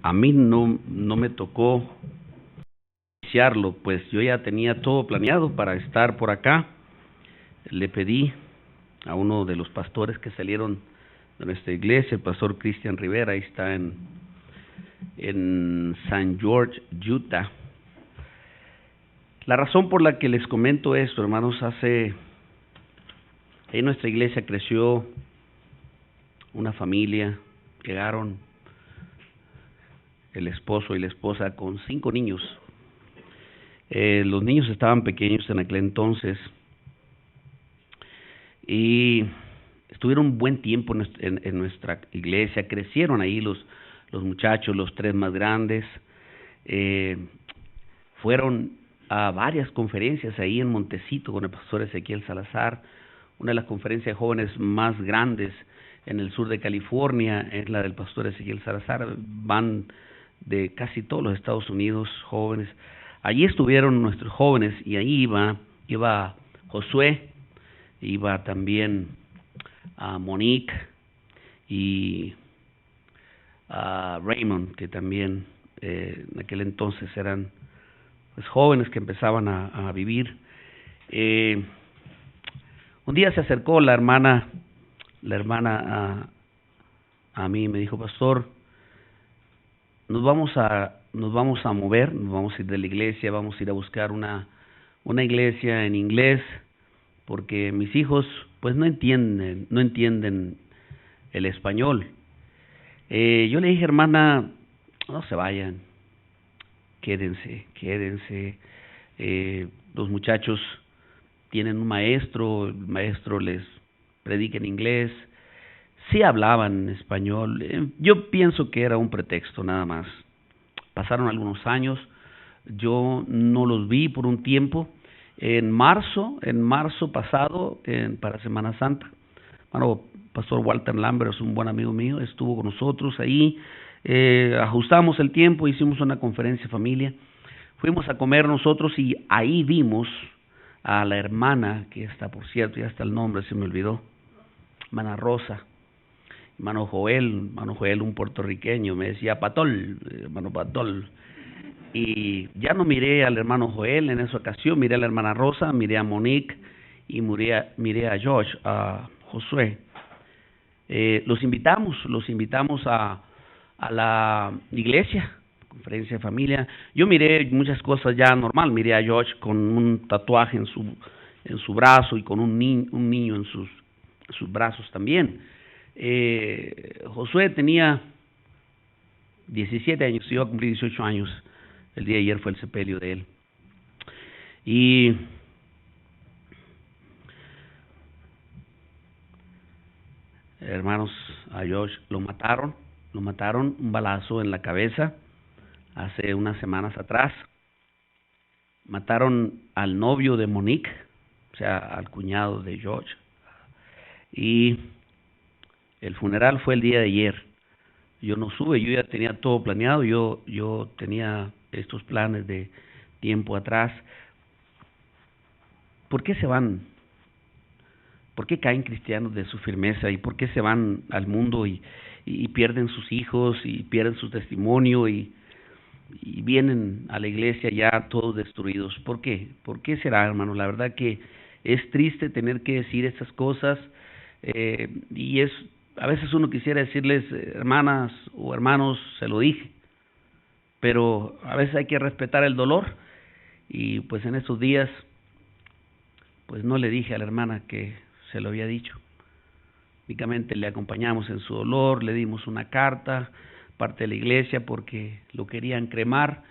A mí no me tocó iniciarlo, pues yo ya tenía todo planeado para estar por acá. Le pedí a uno de los pastores que salieron de nuestra iglesia, el pastor Cristian Rivera, ahí está en San George, Utah. La razón por la que les comento esto, hermanos, ahí nuestra iglesia creció una familia, llegaron el esposo y la esposa con 5 niños. Los niños estaban pequeños en aquel entonces y estuvieron un buen tiempo en nuestra iglesia, crecieron ahí los muchachos, los 3 más grandes, eh, fueron a varias conferencias ahí en Montecito con el pastor Ezequiel Salazar. Una de las conferencias de jóvenes más grandes en el sur de California es la del pastor Ezequiel Salazar. Van de casi todos los Estados Unidos jóvenes. Allí estuvieron nuestros jóvenes y ahí iba Josué, iba también a Monique y a Raymond, que también en aquel entonces eran pues jóvenes que empezaban a vivir. Un día se acercó la hermana a mí y me dijo: pastor, nos vamos a mover, nos vamos a ir de la iglesia, vamos a ir a buscar una iglesia en inglés, porque mis hijos pues no entienden el español. Yo le dije: hermana, no se vayan, quédense. Los muchachos tienen un maestro, el maestro les predica en inglés. Sí hablaban español. Yo pienso que era un pretexto nada más. Pasaron algunos años, yo no los vi por un tiempo. En marzo pasado, para Semana Santa, bueno, pastor Walter Lambert es un buen amigo mío, estuvo con nosotros ahí. Ajustamos el tiempo, hicimos una conferencia de familia, fuimos a comer nosotros y ahí vimos a la hermana, que está, por cierto, ya está el nombre, se me olvidó, hermana Rosa, hermano Joel, un puertorriqueño, me decía Patol, hermano Patol. Y ya no miré al hermano Joel en esa ocasión, miré a la hermana Rosa, miré a Monique y miré a Josh, a Josué. Los invitamos a la iglesia, conferencia de familia. Yo miré muchas cosas ya normal, miré a Josh con un tatuaje en su brazo y con un niño en sus brazos también. Josué tenía 17 años, iba a cumplir 18 años. El día de ayer fue el sepelio de él. Y hermanos, a Josh lo mataron un balazo en la cabeza hace unas semanas atrás. Mataron al novio de Monique, o sea, al cuñado de George. Y el funeral fue el día de ayer. Yo no sube, yo ya tenía todo planeado, yo tenía estos planes de tiempo atrás. ¿Por qué se van? ¿Por qué caen cristianos de su firmeza? ¿Y por qué se van al mundo y pierden sus hijos y pierden su testimonio y vienen a la iglesia ya todos destruidos? ¿Por qué? ¿Por qué será, hermano? La verdad que es triste tener que decir estas cosas, y a veces uno quisiera decirles, hermanas o hermanos, se lo dije, pero a veces hay que respetar el dolor y pues en esos días pues no le dije a la hermana que se lo había dicho. Únicamente le acompañamos en su dolor, le dimos una carta, parte de la iglesia, porque lo querían cremar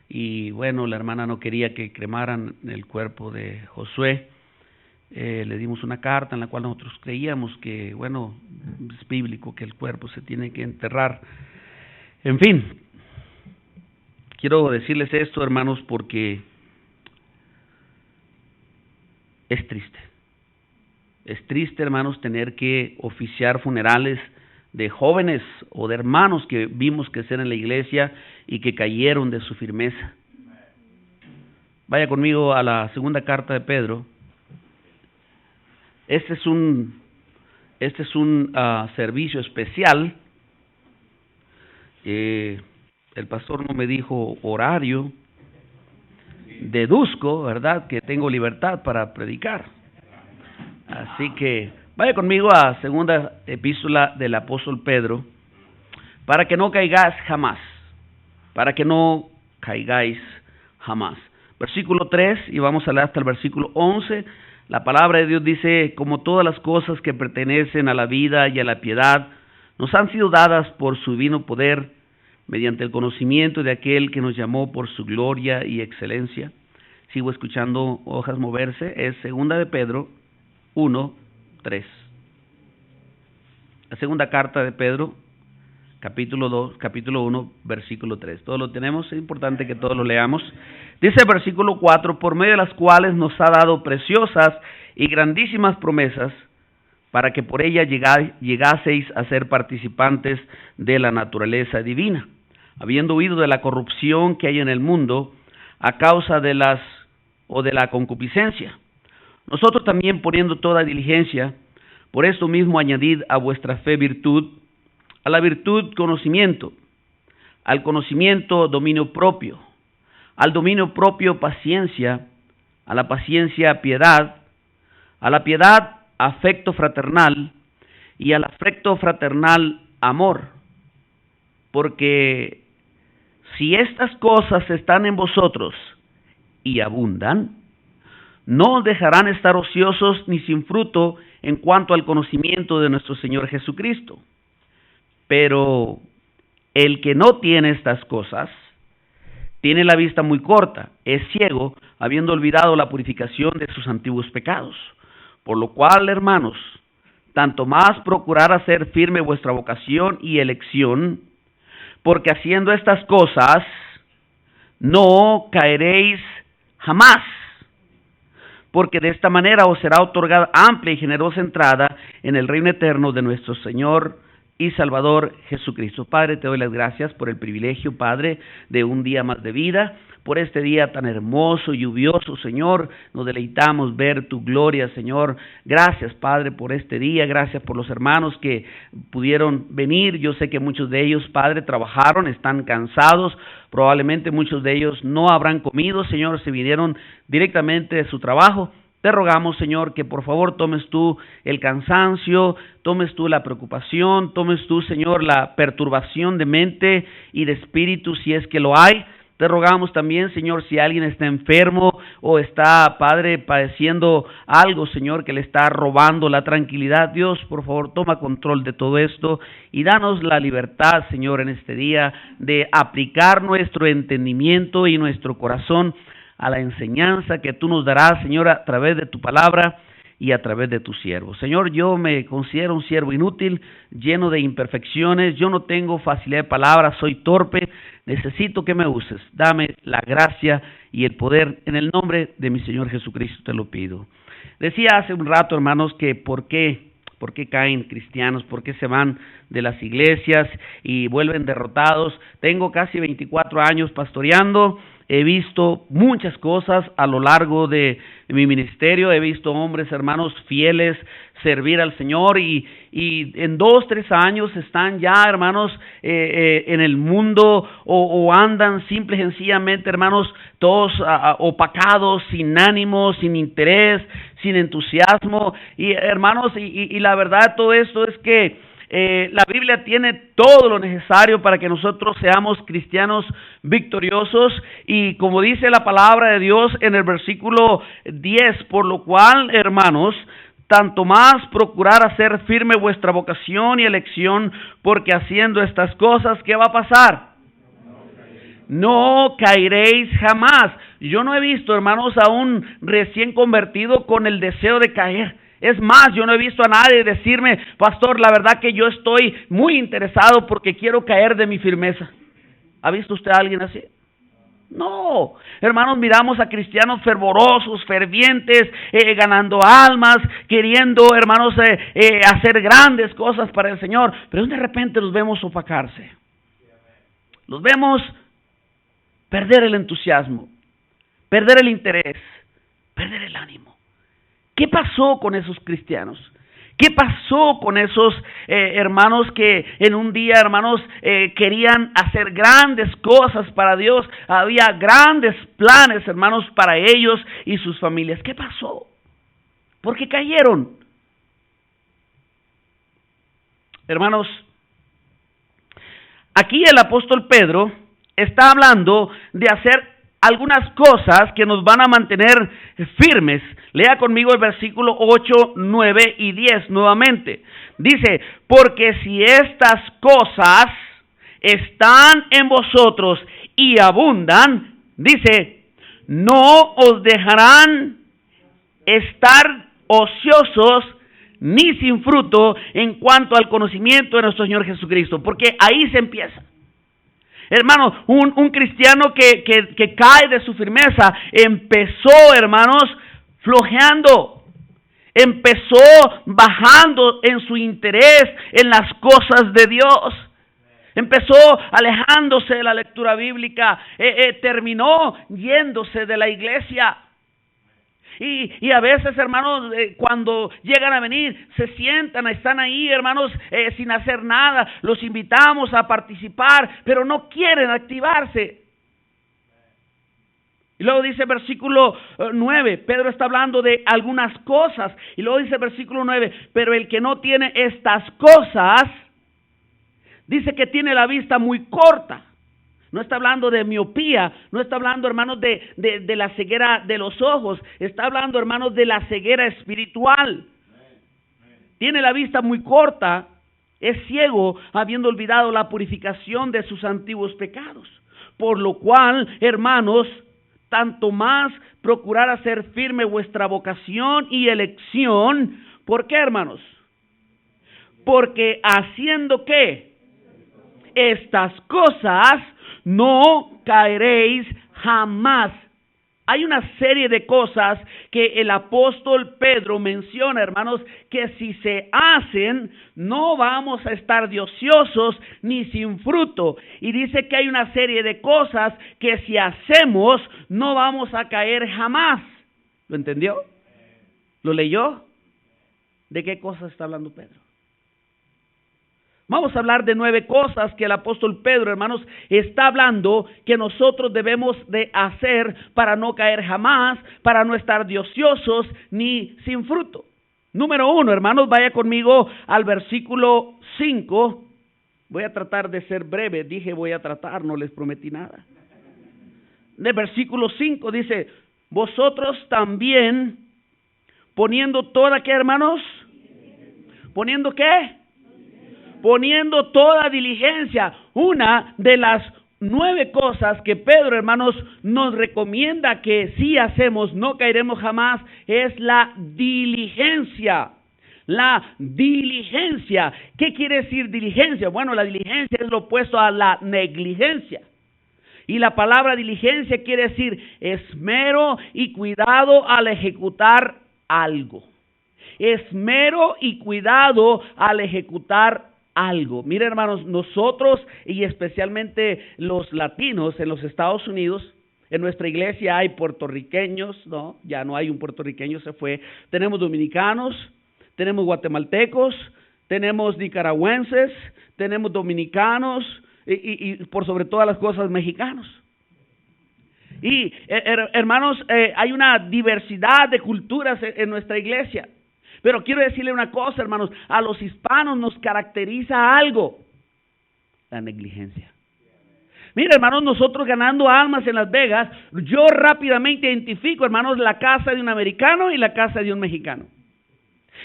y bueno, la hermana no quería que cremaran el cuerpo de Josué. Le dimos una carta en la cual nosotros creíamos que, bueno, es bíblico que el cuerpo se tiene que enterrar. En fin, quiero decirles esto, hermanos, porque es triste. Es triste, hermanos, tener que oficiar funerales de jóvenes o de hermanos que vimos crecer en la iglesia y que cayeron de su firmeza. Vaya conmigo a la segunda carta de Pedro. Este es un servicio especial. El pastor no me dijo horario. Deduzco, ¿verdad?, que tengo libertad para predicar. Así que vaya conmigo a segunda epístola del apóstol Pedro, para que no caigáis jamás. Para que no caigáis jamás. Versículo 3, y vamos a leer hasta el versículo 11. La palabra de Dios dice: como todas las cosas que pertenecen a la vida y a la piedad, nos han sido dadas por su divino poder, mediante el conocimiento de aquel que nos llamó por su gloria y excelencia. Sigo escuchando hojas moverse. Es segunda de Pedro 1:3. La segunda carta de Pedro, capítulo 1, versículo 3. Todos lo tenemos, es importante que todos lo leamos. Dice el versículo 4: por medio de las cuales nos ha dado preciosas y grandísimas promesas, para que por ella llegaseis a ser participantes de la naturaleza divina, habiendo huido de la corrupción que hay en el mundo a causa de la concupiscencia. Nosotros también, poniendo toda diligencia, por esto mismo añadid a vuestra fe virtud, a la virtud conocimiento, al conocimiento dominio propio, al dominio propio paciencia, a la paciencia piedad, a la piedad afecto fraternal, y al afecto fraternal amor. Porque si estas cosas están en vosotros y abundan, no os dejarán estar ociosos ni sin fruto en cuanto al conocimiento de nuestro Señor Jesucristo. Pero el que no tiene estas cosas tiene la vista muy corta, es ciego, habiendo olvidado la purificación de sus antiguos pecados. Por lo cual, hermanos, tanto más procurad hacer firme vuestra vocación y elección, porque haciendo estas cosas no caeréis jamás, porque de esta manera os será otorgada amplia y generosa entrada en el reino eterno de nuestro Señor y Salvador Jesucristo. Padre, te doy las gracias por el privilegio, Padre, de un día más de vida, por este día tan hermoso y lluvioso, Señor. Nos deleitamos ver tu gloria, Señor. Gracias, Padre, por este día. Gracias por los hermanos que pudieron venir. Yo sé que muchos de ellos, Padre, trabajaron, están cansados. Probablemente muchos de ellos no habrán comido, Señor, se vinieron directamente de su trabajo. Te rogamos, Señor, que por favor tomes tú el cansancio, tomes tú la preocupación, tomes tú, Señor, la perturbación de mente y de espíritu, si es que lo hay. Te rogamos también, Señor, si alguien está enfermo o está, Padre, padeciendo algo, Señor, que le está robando la tranquilidad. Dios, por favor, toma control de todo esto y danos la libertad, Señor, en este día de aplicar nuestro entendimiento y nuestro corazón a la enseñanza que tú nos darás, Señor, a través de tu palabra y a través de tu siervo. Señor, yo me considero un siervo inútil, lleno de imperfecciones. Yo no tengo facilidad de palabras, soy torpe. Necesito que me uses. Dame la gracia y el poder en el nombre de mi Señor Jesucristo, te lo pido. Decía hace un rato, hermanos, que ¿por qué caen cristianos? ¿Por qué se van de las iglesias y vuelven derrotados? Tengo casi 24 años pastoreando. He visto muchas cosas a lo largo de mi ministerio. He visto hombres, hermanos, fieles servir al Señor y en 2, 3 años están ya, hermanos, en el mundo o andan simple y sencillamente, hermanos, todos opacados, sin ánimo, sin interés, sin entusiasmo. Y hermanos, y la verdad todo esto es que la Biblia tiene todo lo necesario para que nosotros seamos cristianos victoriosos, y como dice la palabra de Dios en el versículo 10, por lo cual, hermanos, tanto más procurar hacer firme vuestra vocación y elección, porque haciendo estas cosas, ¿qué va a pasar? No caeréis jamás. Yo no he visto, hermanos, a un recién convertido con el deseo de caer. Es más, yo no he visto a nadie decirme: pastor, la verdad que yo estoy muy interesado porque quiero caer de mi firmeza. ¿Ha visto usted a alguien así? No, hermanos, miramos a cristianos fervorosos, fervientes, ganando almas, queriendo, hermanos, hacer grandes cosas para el Señor, pero de repente los vemos opacarse. Los vemos perder el entusiasmo, perder el interés, perder el ánimo. ¿Qué pasó con esos cristianos? ¿Qué pasó con esos hermanos que en un día, hermanos, querían hacer grandes cosas para Dios? Había grandes planes, hermanos, para ellos y sus familias. ¿Qué pasó? ¿Por qué cayeron? Hermanos, aquí el apóstol Pedro está hablando de hacer algunas cosas que nos van a mantener firmes. Lea conmigo el versículo 8, 9 y 10 nuevamente. Dice, porque si estas cosas están en vosotros y abundan, dice, no os dejarán estar ociosos ni sin fruto en cuanto al conocimiento de nuestro Señor Jesucristo, porque ahí se empieza. Hermanos, un cristiano que cae de su firmeza, empezó, hermanos, flojeando, empezó bajando en su interés en las cosas de Dios, empezó alejándose de la lectura bíblica, terminó yéndose de la iglesia. Y a veces, hermanos, cuando llegan a venir, se sientan, están ahí, hermanos, sin hacer nada. Los invitamos a participar, pero no quieren activarse. Y luego dice versículo 9, Pedro está hablando de algunas cosas. Y luego dice versículo 9, pero el que no tiene estas cosas, dice que tiene la vista muy corta. No está hablando de miopía, no está hablando, hermanos, de la ceguera de los ojos. Está hablando, hermanos, de la ceguera espiritual. Tiene la vista muy corta, es ciego, habiendo olvidado la purificación de sus antiguos pecados. Por lo cual, hermanos, tanto más procurar hacer firme vuestra vocación y elección. ¿Por qué, hermanos? Porque haciendo ¿qué? Estas cosas, no caeréis jamás. Hay una serie de cosas que el apóstol Pedro menciona, hermanos, que si se hacen, no vamos a estar de ociosos ni sin fruto. Y dice que hay una serie de cosas que si hacemos, no vamos a caer jamás. ¿Lo entendió? ¿Lo leyó? ¿De qué cosas está hablando Pedro? Vamos a hablar de 9 cosas que el apóstol Pedro, hermanos, está hablando que nosotros debemos de hacer para no caer jamás, para no estar de ociosos ni sin fruto. Número 1, hermanos, vaya conmigo al versículo 5. Voy a tratar de ser breve, dije voy a tratar, no les prometí nada. De versículo 5 dice, vosotros también poniendo toda, ¿qué, hermanos? ¿Poniendo qué? Poniendo toda diligencia. Una de las 9 cosas que Pedro, hermanos, nos recomienda que si hacemos no caeremos jamás es la diligencia. La diligencia. ¿Qué quiere decir diligencia? Bueno, la diligencia es lo opuesto a la negligencia. Y la palabra diligencia quiere decir esmero y cuidado al ejecutar algo. Esmero y cuidado al ejecutar algo. Mire, hermanos, nosotros y especialmente los latinos en los Estados Unidos, en nuestra iglesia hay puertorriqueños, no, ya no hay un puertorriqueño, se fue. Tenemos dominicanos, tenemos guatemaltecos, tenemos nicaragüenses, tenemos dominicanos y por sobre todas las cosas mexicanos. Y hermanos, hay una diversidad de culturas en nuestra iglesia. Pero quiero decirle una cosa, hermanos, a los hispanos nos caracteriza algo, la negligencia. Mira, hermanos, nosotros ganando almas en Las Vegas, yo rápidamente identifico, hermanos, la casa de un americano y la casa de un mexicano.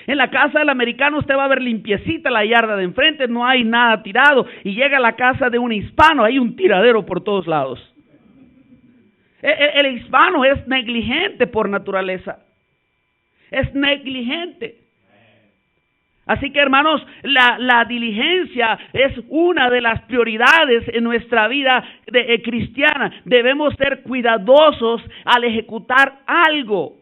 En la casa del americano usted va a ver limpiecita la yarda de enfrente, no hay nada tirado, y llega a la casa de un hispano, hay un tiradero por todos lados. El hispano es negligente por naturaleza. Es negligente. Así que, hermanos, la diligencia es una de las prioridades en nuestra vida cristiana. Debemos ser cuidadosos al ejecutar algo.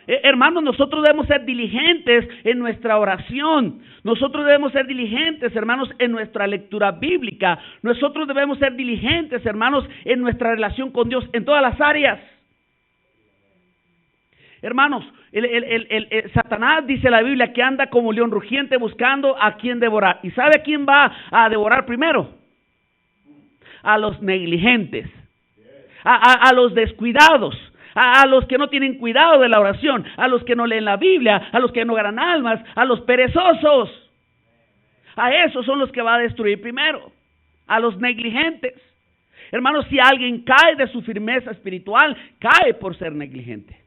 Hermanos, nosotros debemos ser diligentes en nuestra oración. Nosotros debemos ser diligentes, hermanos, en nuestra lectura bíblica. Nosotros debemos ser diligentes, hermanos, en nuestra relación con Dios en todas las áreas. Hermanos, Satanás, dice la Biblia, que anda como león rugiente buscando a quien devorar. ¿Y sabe a quién va a devorar primero? A los negligentes, a los descuidados, a los que no tienen cuidado de la oración, a los que no leen la Biblia, a los que no ganan almas, a los perezosos. A esos son los que va a destruir primero, a los negligentes. Hermanos, si alguien cae de su firmeza espiritual, cae por ser negligente.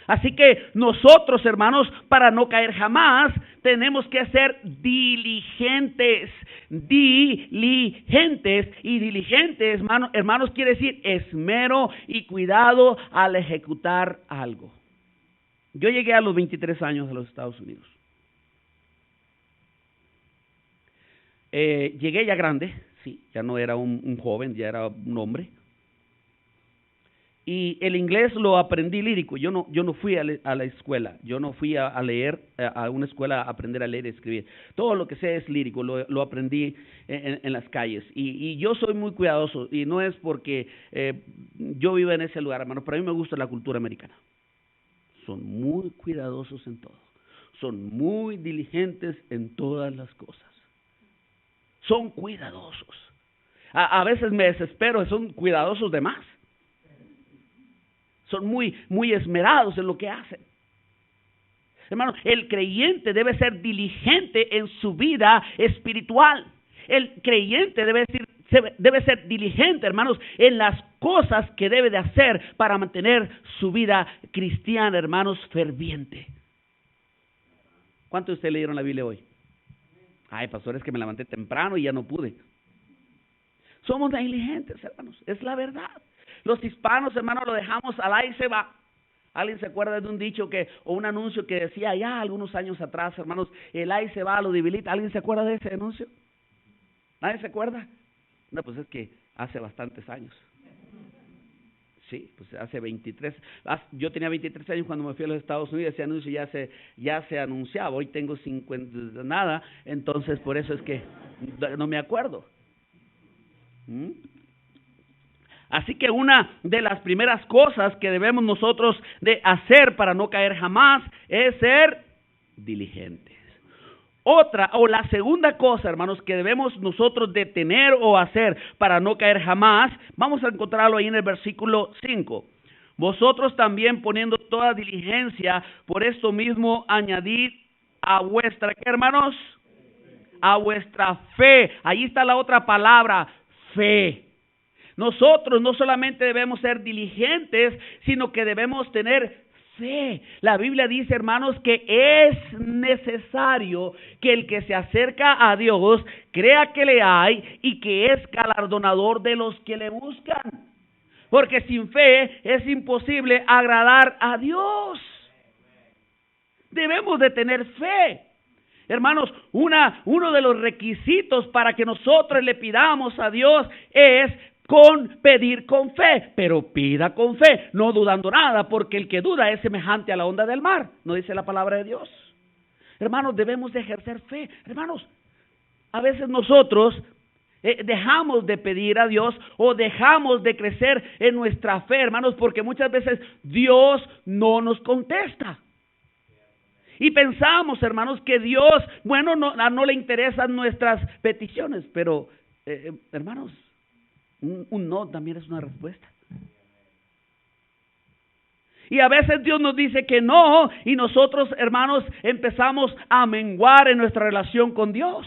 Así que nosotros, hermanos, para no caer jamás, tenemos que ser diligentes. Diligentes. Y diligentes, hermanos, quiere decir esmero y cuidado al ejecutar algo. Yo llegué a los 23 años a los Estados Unidos. Llegué ya grande, sí, ya no era un joven, ya era un hombre. Y el inglés lo aprendí lírico. Yo no fui a la escuela. Yo no fui a leer a una escuela a aprender a leer y escribir. Todo lo que sé es lírico. Lo aprendí en las calles. Y yo soy muy cuidadoso. Y no es porque yo vivo en ese lugar, hermano. Pero a mí me gusta la cultura americana. Son muy cuidadosos en todo. Son muy diligentes en todas las cosas. Son cuidadosos. A veces me desespero. Son cuidadosos de más. Son muy esmerados en lo que hacen. Hermano, el creyente debe ser diligente en su vida espiritual. El creyente debe ser diligente, hermanos, en las cosas que debe de hacer para mantener su vida cristiana, hermanos, ferviente. ¿Cuántos de ustedes leyeron la Biblia hoy? Ay, pastor, es que me levanté temprano y ya no pude. Somos negligentes, hermanos, es la verdad. Los hispanos, hermanos, lo dejamos al ahí se va. ¿Alguien se acuerda de un dicho o un anuncio que decía ya algunos años atrás, hermanos, el ahí se va, lo debilita? ¿Alguien se acuerda de ese anuncio? ¿Nadie se acuerda? No, pues es que hace bastantes años. Sí, pues hace 23. Yo tenía 23 años cuando me fui a los Estados Unidos. Ese anuncio ya se anunciaba. Hoy tengo 50 nada, entonces por eso es que no me acuerdo. Así que una de las primeras cosas que debemos nosotros de hacer para no caer jamás es ser diligentes. La segunda cosa, hermanos, que debemos nosotros de tener o hacer para no caer jamás, vamos a encontrarlo ahí en el versículo 5. Vosotros también poniendo toda diligencia, por esto mismo añadid a vuestra, ¿qué, hermanos? A vuestra fe. Ahí está la otra palabra, fe. Nosotros no solamente debemos ser diligentes, sino que debemos tener fe. La Biblia dice, hermanos, que es necesario que el que se acerca a Dios crea que le hay y que es galardonador de los que le buscan. Porque sin fe es imposible agradar a Dios. Debemos de tener fe. Hermanos, uno de los requisitos para que nosotros le pidamos a Dios es pedir con fe, pero pida con fe, no dudando nada, porque el que duda es semejante a la onda del mar, ¿no dice la palabra de Dios? Hermanos, debemos de ejercer fe. Hermanos, a veces nosotros dejamos de pedir a Dios o dejamos de crecer en nuestra fe, hermanos, porque muchas veces Dios no nos contesta. Y pensamos, hermanos, que Dios, no le interesan nuestras peticiones, pero, hermanos, un no también es una respuesta. Y a veces Dios nos dice que no, y nosotros, hermanos, empezamos a menguar en nuestra relación con Dios.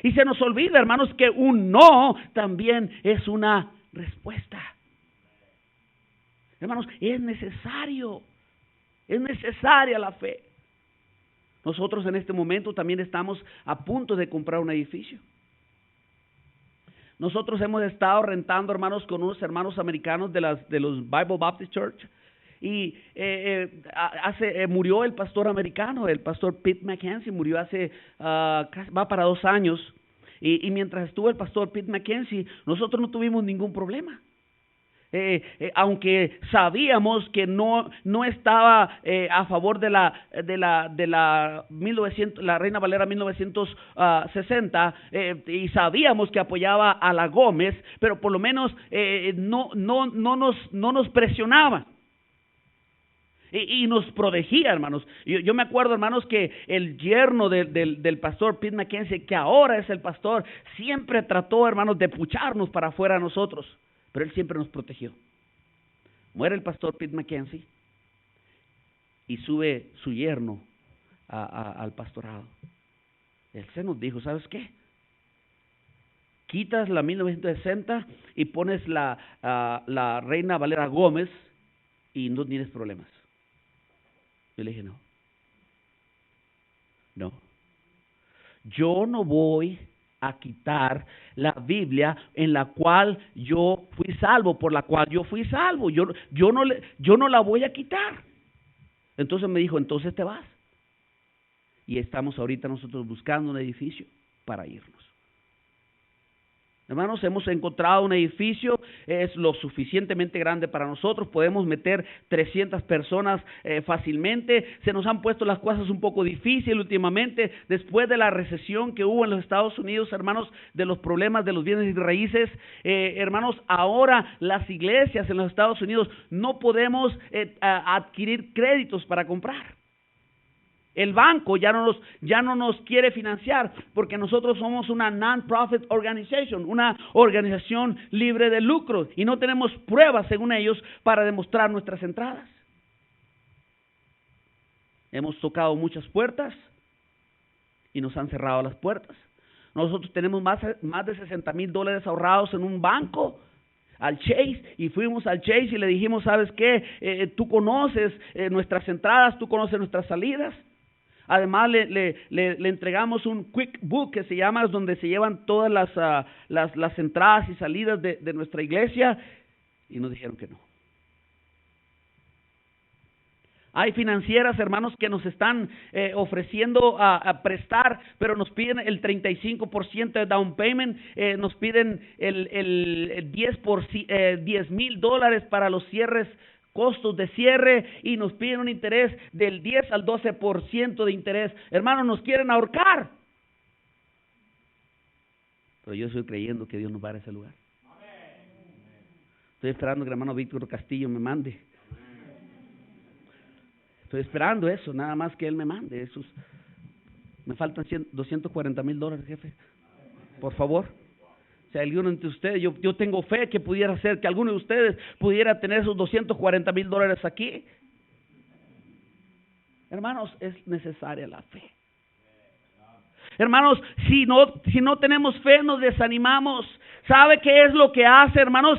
Y se nos olvida, hermanos, que un no también es una respuesta. Hermanos, es necesaria la fe. Nosotros en este momento también estamos a punto de comprar un edificio. Nosotros hemos estado rentando, hermanos, con unos hermanos americanos de los Bible Baptist Church. Y murió el pastor americano, el pastor Pete McKenzie, murió va para 2 años. Y mientras estuvo el pastor Pete McKenzie, nosotros no tuvimos ningún problema. Aunque sabíamos que no estaba a favor de la Reina Valera 1960, y sabíamos que apoyaba a la Gómez, pero por lo menos no nos presionaba. Y nos protegía, hermanos. Yo me acuerdo, hermanos, que el yerno del pastor Pete Mackenzie, que ahora es el pastor, siempre trató, hermanos, de pucharnos para afuera a nosotros, pero él siempre nos protegió. Muere el pastor Pete Mackenzie y sube su yerno al pastorado. Él se nos dijo, ¿sabes qué? Quitas la 1960 y pones la Reina Valera Gómez y no tienes problemas. Yo le dije, no. Yo no voy a quitar la Biblia en la cual yo fui salvo, por la cual yo fui salvo. Yo no la voy a quitar. Entonces me dijo, entonces te vas. Y estamos ahorita nosotros buscando un edificio para irnos. Hermanos, hemos encontrado un edificio, es lo suficientemente grande para nosotros, podemos meter 300 personas fácilmente. Se nos han puesto las cosas un poco difíciles últimamente, después de la recesión que hubo en los Estados Unidos, hermanos, de los problemas de los bienes y raíces. Hermanos, ahora las iglesias en los Estados Unidos no podemos adquirir créditos para comprar. El banco ya no nos quiere financiar porque nosotros somos una non-profit organization, una organización libre de lucro y no tenemos pruebas, según ellos, para demostrar nuestras entradas. Hemos tocado muchas puertas y nos han cerrado las puertas. Nosotros tenemos más de $60,000 ahorrados en un banco, al Chase, y fuimos al Chase y le dijimos, ¿sabes qué? Tú conoces nuestras entradas, tú conoces nuestras salidas. Además le entregamos un quick book que se llama, donde se llevan todas las entradas y salidas de nuestra iglesia, y nos dijeron que no. Hay financieras, hermanos, que nos están ofreciendo a prestar, pero nos piden el 35% de down payment, nos piden el $10,000 para los cierres, costos de cierre, y nos piden un interés del 10 al 12% de interés. Hermanos, nos quieren ahorcar. Pero yo estoy creyendo que Dios nos va a dar ese lugar. Estoy esperando que el hermano Víctor Castillo me mande. Estoy esperando eso, nada más que él me mande. Me faltan $240,000, jefe. Por favor. Si hay alguno entre ustedes, yo tengo fe que pudiera ser que alguno de ustedes pudiera tener esos $240,000 aquí. Hermanos, es necesaria la fe. Hermanos, si no tenemos fe, nos desanimamos. ¿Sabe qué es lo que hace, hermanos?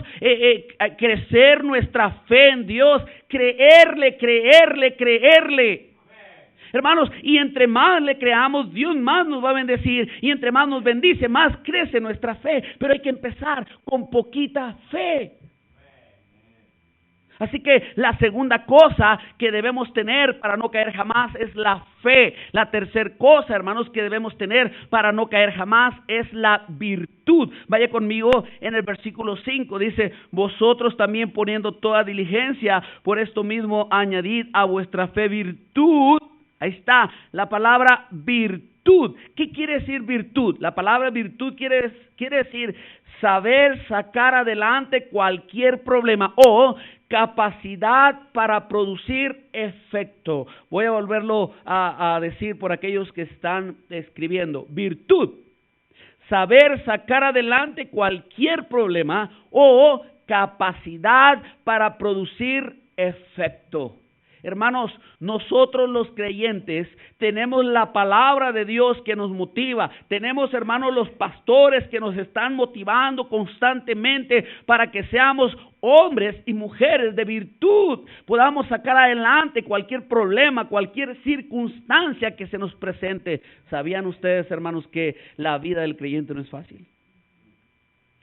Crecer nuestra fe en Dios. Creerle. Hermanos, y entre más le creamos, Dios más nos va a bendecir. Y entre más nos bendice, más crece nuestra fe. Pero hay que empezar con poquita fe. Así que la segunda cosa que debemos tener para no caer jamás es la fe. La tercera cosa, hermanos, que debemos tener para no caer jamás es la virtud. Vaya conmigo en el versículo 5. Dice, vosotros también poniendo toda diligencia, por esto mismo añadid a vuestra fe virtud. Ahí está, la palabra virtud. ¿Qué quiere decir virtud? La palabra virtud quiere decir saber sacar adelante cualquier problema o capacidad para producir efecto. Voy a volverlo a decir por aquellos que están escribiendo. Virtud, saber sacar adelante cualquier problema o capacidad para producir efecto. Hermanos, nosotros los creyentes tenemos la palabra de Dios que nos motiva. Tenemos, hermanos, los pastores que nos están motivando constantemente para que seamos hombres y mujeres de virtud. Podamos sacar adelante cualquier problema, cualquier circunstancia que se nos presente. ¿Sabían ustedes, hermanos, que la vida del creyente no es fácil?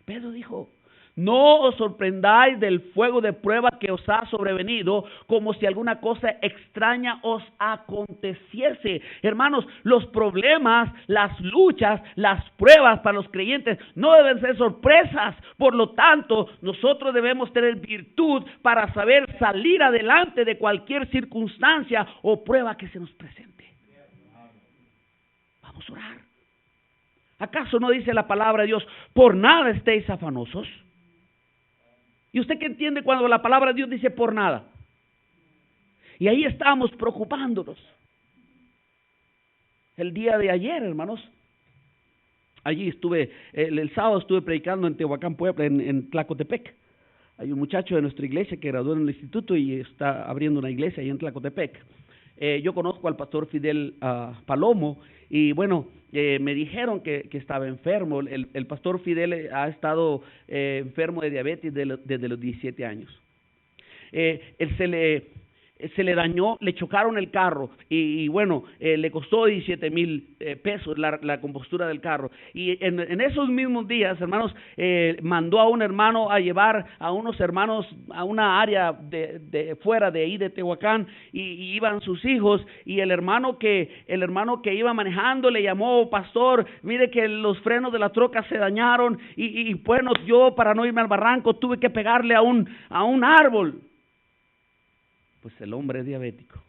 Pedro dijo, no os sorprendáis del fuego de prueba que os ha sobrevenido, como si alguna cosa extraña os aconteciese. Hermanos, los problemas, las luchas, las pruebas para los creyentes no deben ser sorpresas. Por lo tanto, nosotros debemos tener virtud para saber salir adelante de cualquier circunstancia o prueba que se nos presente. Vamos a orar. ¿Acaso no dice la palabra de Dios, por nada estéis afanosos? ¿Y usted qué entiende cuando la palabra de Dios dice por nada? Y ahí estábamos preocupándonos. El día de ayer, hermanos, allí estuve, el sábado estuve predicando en Tehuacán, Puebla, en Tlacotepec. Hay un muchacho de nuestra iglesia que graduó en el instituto y está abriendo una iglesia ahí en Tlacotepec. Yo conozco al pastor Fidel Palomo y bueno, me dijeron que estaba enfermo. El pastor Fidel ha estado enfermo de diabetes desde los 17 años. Él se le dañó, le chocaron el carro y bueno, le costó 17,000 pesos la compostura del carro. Y en esos mismos días, hermanos, mandó a un hermano a llevar a unos hermanos a una área de fuera de ahí de Tehuacán y iban sus hijos y el hermano que iba manejando le llamó: pastor, mire que los frenos de la troca se dañaron y bueno, yo para no irme al barranco tuve que pegarle a un árbol. Pues el hombre es diabético.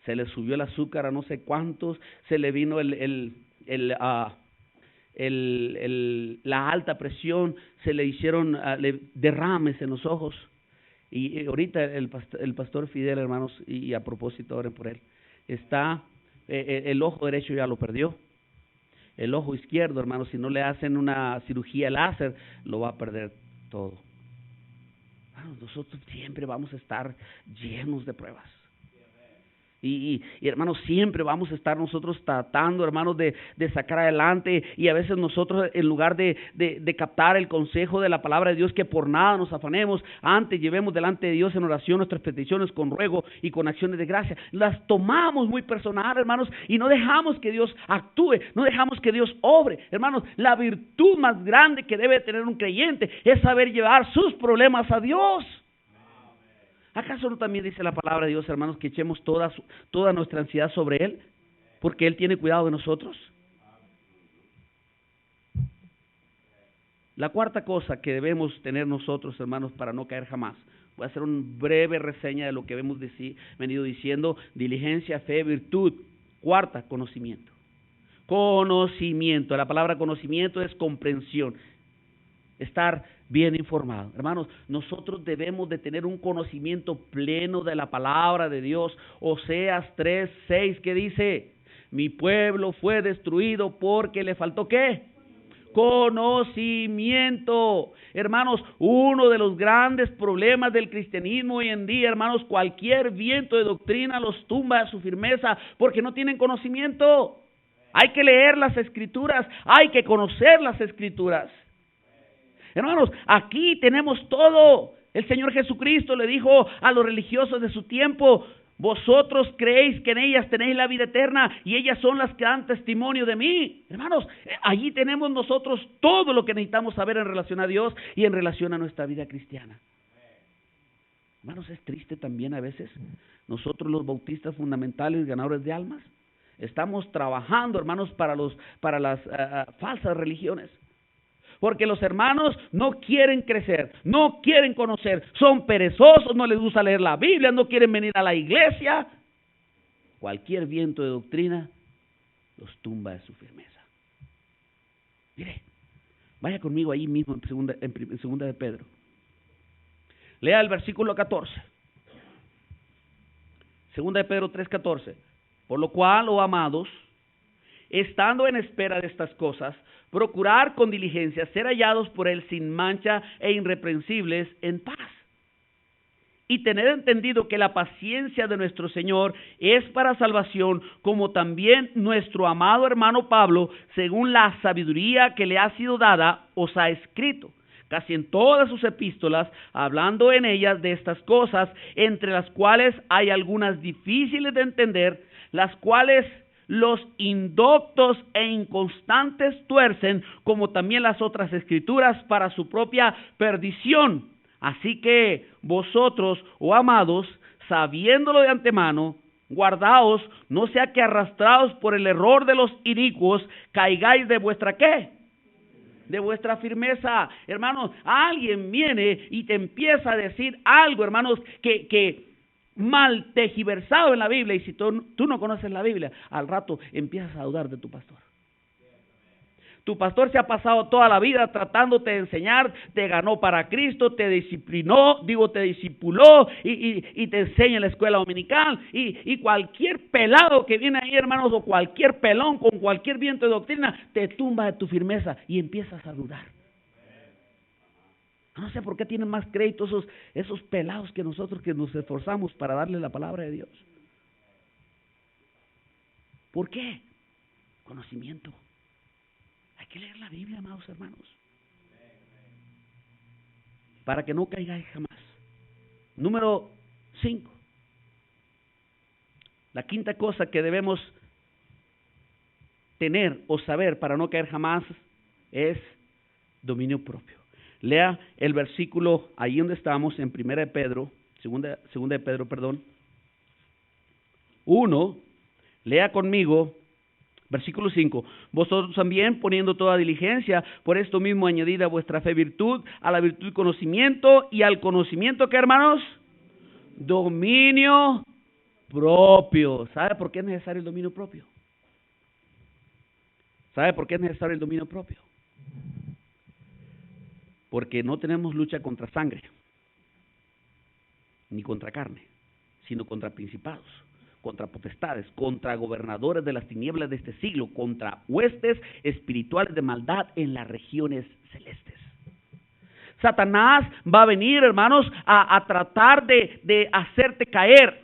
Se le subió el azúcar a no sé cuántos, se le vino la alta presión, se le hicieron derrames en los ojos. Y ahorita el pastor Fidel, hermanos, y a propósito, oren por él, está, el ojo derecho ya lo perdió. El ojo izquierdo, hermanos, si no le hacen una cirugía láser, lo va a perder todo. Nosotros siempre vamos a estar llenos de pruebas. Y hermanos, siempre vamos a estar nosotros tratando, hermanos, de sacar adelante. Y a veces nosotros, en lugar de captar el consejo de la palabra de Dios, que por nada nos afanemos, antes llevemos delante de Dios en oración nuestras peticiones con ruego y con acciones de gracia. Las tomamos muy personal, hermanos, y no dejamos que Dios actúe, no dejamos que Dios obre. Hermanos, la virtud más grande que debe tener un creyente es saber llevar sus problemas a Dios. ¿Acaso no también dice la palabra de Dios, hermanos, que echemos toda nuestra ansiedad sobre Él, porque Él tiene cuidado de nosotros? La cuarta cosa que debemos tener nosotros, hermanos, para no caer jamás. Voy a hacer una breve reseña de lo que hemos venido diciendo: diligencia, fe, virtud. Cuarta, conocimiento. Conocimiento. La palabra conocimiento es comprensión. Estar bien informado. Hermanos, nosotros debemos de tener un conocimiento pleno de la palabra de Dios. Oseas 3:6, ¿qué dice? Mi pueblo fue destruido porque le faltó ¿qué? Conocimiento. Hermanos, uno de los grandes problemas del cristianismo hoy en día, hermanos, cualquier viento de doctrina los tumba a su firmeza porque no tienen conocimiento. Hay que leer las escrituras, hay que conocer las escrituras. Hermanos, aquí tenemos todo. El Señor Jesucristo le dijo a los religiosos de su tiempo: vosotros creéis que en ellas tenéis la vida eterna y ellas son las que dan testimonio de mí. Hermanos, allí tenemos nosotros todo lo que necesitamos saber en relación a Dios y en relación a nuestra vida cristiana. Hermanos, es triste también a veces. Nosotros los bautistas fundamentales, ganadores de almas, estamos trabajando, hermanos, para las falsas religiones. Porque los hermanos no quieren crecer, no quieren conocer, son perezosos, no les gusta leer la Biblia, no quieren venir a la iglesia. Cualquier viento de doctrina los tumba de su firmeza. Mire, vaya conmigo ahí mismo en segunda de Pedro. Lea el versículo 14. Segunda de Pedro 3:14. Por lo cual, oh amados, estando en espera de estas cosas, procurar con diligencia ser hallados por Él sin mancha e irreprensibles en paz. Y tener entendido que la paciencia de nuestro Señor es para salvación, como también nuestro amado hermano Pablo, según la sabiduría que le ha sido dada, os ha escrito, casi en todas sus epístolas, hablando en ellas de estas cosas, entre las cuales hay algunas difíciles de entender, las cuales los indoctos e inconstantes tuercen, como también las otras escrituras, para su propia perdición. Así que vosotros, oh amados, sabiéndolo de antemano, guardaos, no sea que arrastrados por el error de los inicuos, caigáis de vuestra ¿qué? De vuestra firmeza. Hermanos, alguien viene y te empieza a decir algo, hermanos, que mal tergiversado en la Biblia, y si tú no conoces la Biblia, al rato empiezas a dudar de tu pastor. Tu pastor se ha pasado toda la vida tratándote de enseñar, te ganó para Cristo, te discipuló y te enseña en la escuela dominical. Y cualquier pelado que viene ahí, hermanos, o cualquier pelón con cualquier viento de doctrina, te tumba de tu firmeza y empiezas a dudar. No sé por qué tienen más crédito esos pelados que nosotros, que nos esforzamos para darle la palabra de Dios. ¿Por qué? Conocimiento. Hay que leer la Biblia, amados hermanos, para que no caigáis jamás. Número 5. La quinta cosa que debemos tener o saber para no caer jamás es dominio propio. Lea el versículo ahí donde estamos, en segunda de Pedro, 1. Lea conmigo. Versículo 5, vosotros también, poniendo toda diligencia, por esto mismo añadid a vuestra fe virtud, a la virtud conocimiento, y al conocimiento, ¿qué, hermanos? Dominio propio. ¿Sabe por qué es necesario el dominio propio? ¿Sabe por qué es necesario el dominio propio? Porque no tenemos lucha contra sangre, ni contra carne, sino contra principados, contra potestades, contra gobernadores de las tinieblas de este siglo, contra huestes espirituales de maldad en las regiones celestes. Satanás va a venir, hermanos, a tratar de hacerte caer.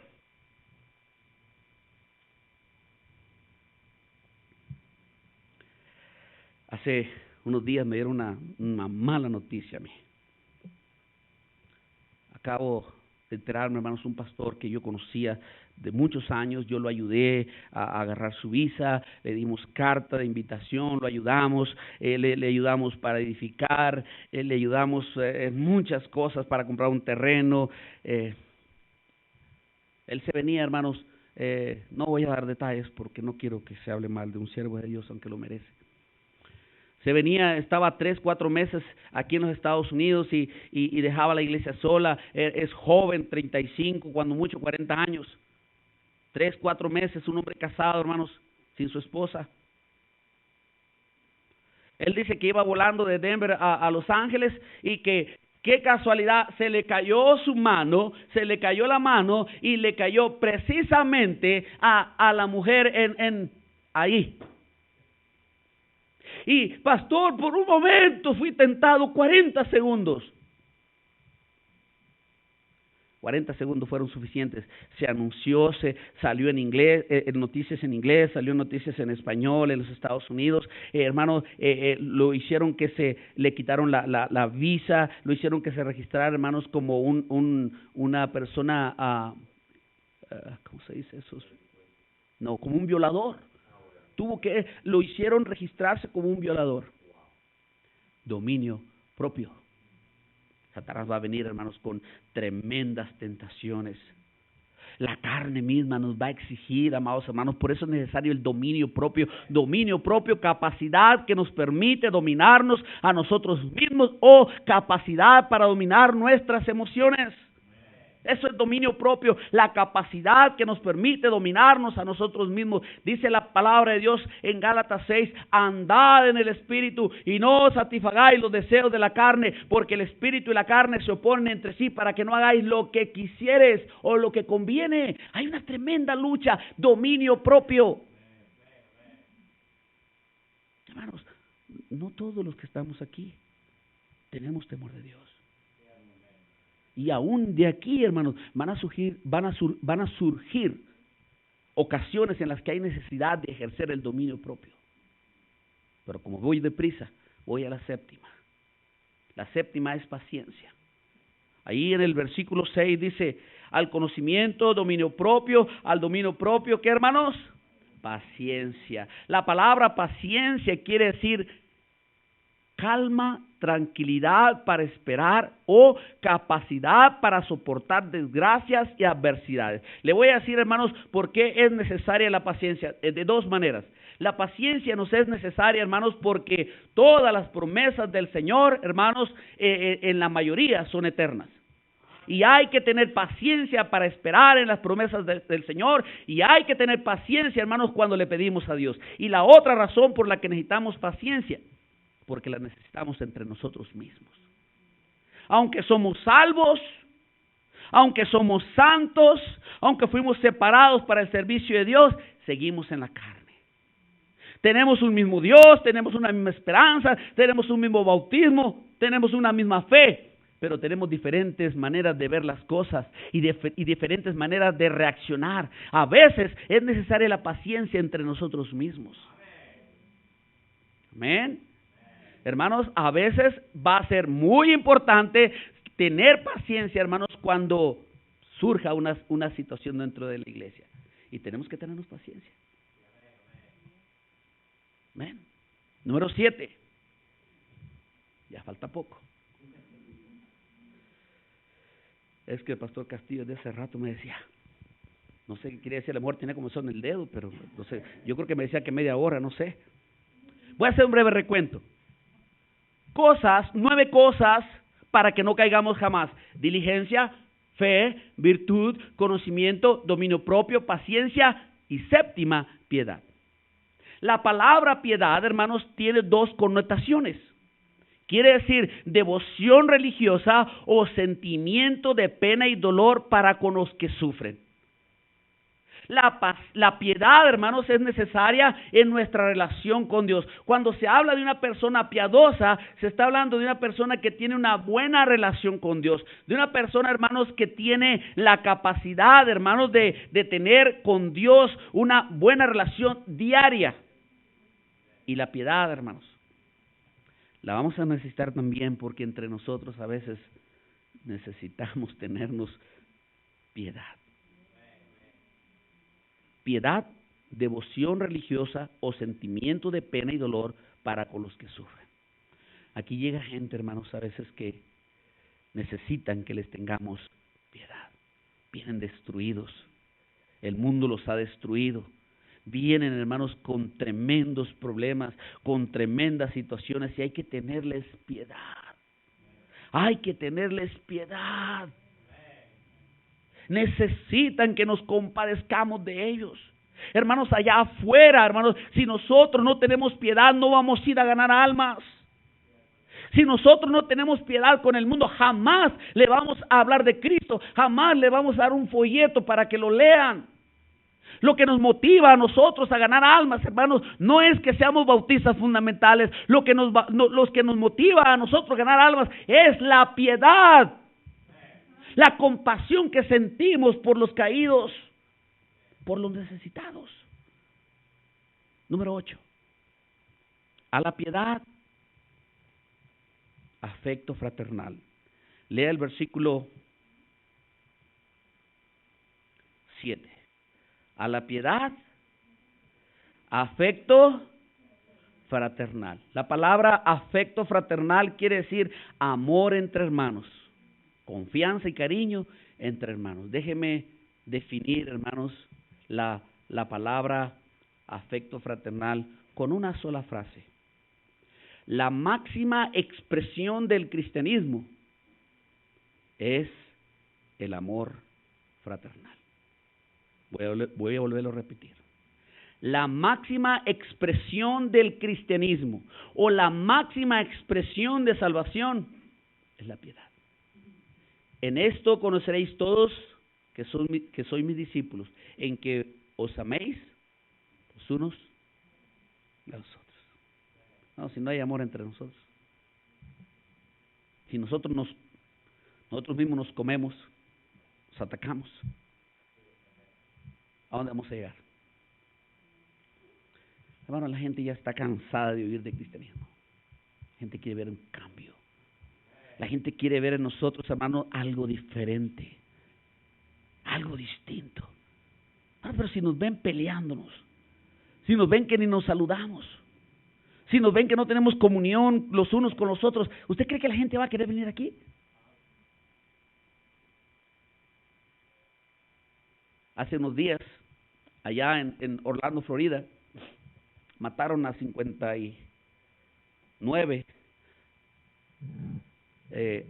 Hace unos días me dieron una mala noticia a mí. Acabo de enterarme, hermanos, un pastor que yo conocía de muchos años. Yo lo ayudé a agarrar su visa, le dimos carta de invitación, lo ayudamos, le ayudamos para edificar, le ayudamos en muchas cosas, para comprar un terreno. Él se venía, hermanos, no voy a dar detalles porque no quiero que se hable mal de un siervo de Dios, aunque lo merece. Se venía, estaba 3-4 meses aquí en los Estados Unidos y dejaba la iglesia sola. Es joven, 35, cuando mucho 40 años. 3-4 meses, un hombre casado, hermanos, sin su esposa. Él dice que iba volando de Denver a Los Ángeles y que, qué casualidad, se le cayó la mano y le cayó precisamente a la mujer ahí. Y, pastor, por un momento fui tentado, 40 segundos. 40 segundos fueron suficientes. Se anunció, salió en inglés, noticias en inglés, salió noticias en español en los Estados Unidos. Hermano, lo hicieron que le quitaron la visa, lo hicieron que se registrara, hermanos, como una persona, ¿cómo se dice eso? No, como un violador. Lo hicieron registrarse como un violador. Dominio propio. Satanás va a venir, hermanos, con tremendas tentaciones. La carne misma nos va a exigir, amados hermanos, por eso es necesario el dominio propio. Dominio propio, capacidad que nos permite dominarnos a nosotros mismos, o capacidad para dominar nuestras emociones. Eso es dominio propio, la capacidad que nos permite dominarnos a nosotros mismos. Dice la palabra de Dios en Gálatas 6, andad en el Espíritu y no satisfagáis los deseos de la carne, porque el Espíritu y la carne se oponen entre sí para que no hagáis lo que quisieres o lo que conviene. Hay una tremenda lucha, dominio propio. Hermanos, no todos los que estamos aquí tenemos temor de Dios. Y aún de aquí, hermanos, van a surgir ocasiones en las que hay necesidad de ejercer el dominio propio. Pero como voy deprisa, voy a la séptima. La séptima es paciencia. Ahí en el versículo 6 dice, al conocimiento, dominio propio, al dominio propio, ¿qué, hermanos? Paciencia. La palabra paciencia quiere decir calma, tranquilidad para esperar o capacidad para soportar desgracias y adversidades. Le voy a decir, hermanos, por qué es necesaria la paciencia. De dos maneras. La paciencia nos es necesaria, hermanos, porque todas las promesas del Señor, hermanos, en la mayoría son eternas. Y hay que tener paciencia para esperar en las promesas del Señor. Y hay que tener paciencia, hermanos, cuando le pedimos a Dios. Y la otra razón por la que necesitamos paciencia, porque la necesitamos entre nosotros mismos. Aunque somos salvos, aunque somos santos, aunque fuimos separados para el servicio de Dios, seguimos en la carne. Tenemos un mismo Dios, tenemos una misma esperanza, tenemos un mismo bautismo, tenemos una misma fe, pero tenemos diferentes maneras de ver las cosas y diferentes maneras de reaccionar. A veces es necesaria la paciencia entre nosotros mismos. Amén. Hermanos, a veces va a ser muy importante tener paciencia, hermanos, cuando surja una situación dentro de la iglesia. Y tenemos que tenernos paciencia. Amén. Número 7. Ya falta poco. Es que el pastor Castillo de hace rato me decía, no sé qué quería decir, a lo mejor tenía como son el dedo, pero no sé, yo creo que me decía que media hora, no sé. Voy a hacer un breve recuento. 9 cosas para que no caigamos jamás: diligencia, fe, virtud, conocimiento, dominio propio, paciencia y 7, piedad. La palabra piedad, hermanos, tiene 2 connotaciones. Quiere decir devoción religiosa o sentimiento de pena y dolor para con los que sufren. La piedad, hermanos, es necesaria en nuestra relación con Dios. Cuando se habla de una persona piadosa, se está hablando de una persona que tiene una buena relación con Dios. De una persona, hermanos, que tiene la capacidad, hermanos, de tener con Dios una buena relación diaria. Y la piedad, hermanos, la vamos a necesitar también porque entre nosotros a veces necesitamos tenernos piedad. Piedad, devoción religiosa o sentimiento de pena y dolor para con los que sufren. Aquí llega gente, hermanos, a veces que necesitan que les tengamos piedad. Vienen destruidos. El mundo los ha destruido. Vienen, hermanos, con tremendos problemas, con tremendas situaciones y hay que tenerles piedad. Hay que tenerles piedad. Necesitan que nos compadezcamos de ellos. Hermanos, allá afuera, hermanos, si nosotros no tenemos piedad, no vamos a ir a ganar almas. Si nosotros no tenemos piedad con el mundo, jamás le vamos a hablar de Cristo, jamás le vamos a dar un folleto para que lo lean. Lo que nos motiva a nosotros a ganar almas, hermanos, no es que seamos bautistas fundamentales. Lo que nos motiva a nosotros a ganar almas es la piedad. La compasión que sentimos por los caídos, por los necesitados. Número 8. A la piedad, afecto fraternal. Lea el versículo 7. A la piedad, afecto fraternal. La palabra afecto fraternal quiere decir amor entre hermanos. Confianza y cariño entre hermanos. Déjeme definir, hermanos, la palabra afecto fraternal con una sola frase. La máxima expresión del cristianismo es el amor fraternal. Voy a volverlo a repetir. La máxima expresión del cristianismo o la máxima expresión de salvación es la piedad. En esto conoceréis todos que sois mis discípulos, en que os améis los unos a los otros. No, si no hay amor entre nosotros, si nosotros mismos nos comemos, nos atacamos, ¿a dónde vamos a llegar? Hermano, la gente ya está cansada de vivir de cristianismo. La gente quiere ver un cambio. La gente quiere ver en nosotros, hermano, algo diferente, algo distinto. Pero si nos ven peleándonos, si nos ven que ni nos saludamos, si nos ven que no tenemos comunión los unos con los otros, ¿usted cree que la gente va a querer venir aquí? Hace unos días, allá en Orlando, Florida, mataron a 59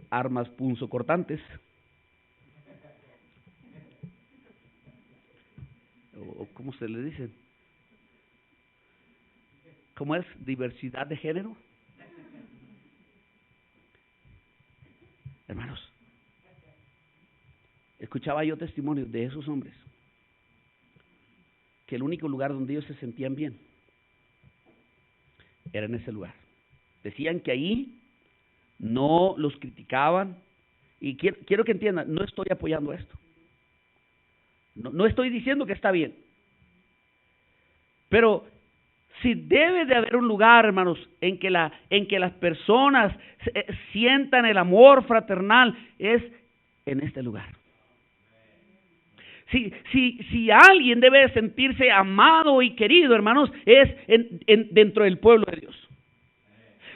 armas punzocortantes ¿cómo se le dice? ¿Cómo es? Diversidad de género. Hermanos, escuchaba yo testimonios de esos hombres, que el único lugar donde ellos se sentían bien era en ese lugar. Decían que ahí no los criticaban, y quiero que entiendan, no estoy apoyando esto. No estoy diciendo que está bien. Pero si debe de haber un lugar, hermanos, en que las personas sientan el amor fraternal, es en este lugar. Si alguien debe de sentirse amado y querido, hermanos, es dentro del pueblo de Dios.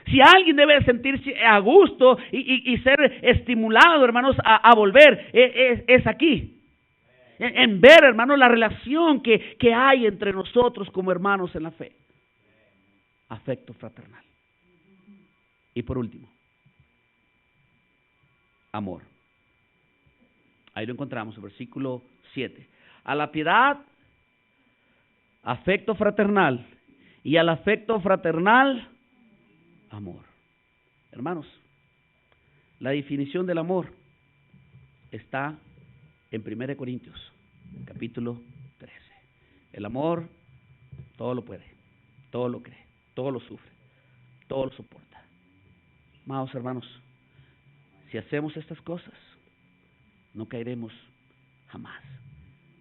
Si alguien debe de sentirse a gusto y ser estimulado, hermanos, a volver, es aquí. En ver, hermanos, la relación que hay entre nosotros como hermanos en la fe. Afecto fraternal. Y por último, amor. Ahí lo encontramos, el versículo 7. A la piedad, afecto fraternal. Y al afecto fraternal, amor. Hermanos, la definición del amor está en 1 Corintios, capítulo 13. El amor todo lo puede, todo lo cree, todo lo sufre, todo lo soporta. Amados hermanos, si hacemos estas cosas, no caeremos jamás.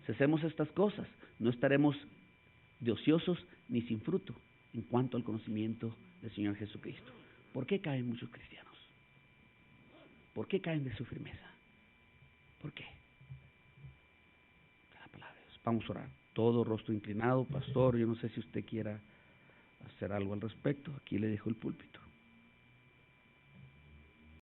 Si hacemos estas cosas, no estaremos de ociosos ni sin fruto en cuanto al conocimiento del Señor Jesucristo. ¿Por qué caen muchos cristianos? ¿Por qué caen de su firmeza? ¿Por qué? La palabra de Dios. Vamos a orar. Todo rostro inclinado, pastor, yo no sé si usted quiera hacer algo al respecto. Aquí le dejo el púlpito.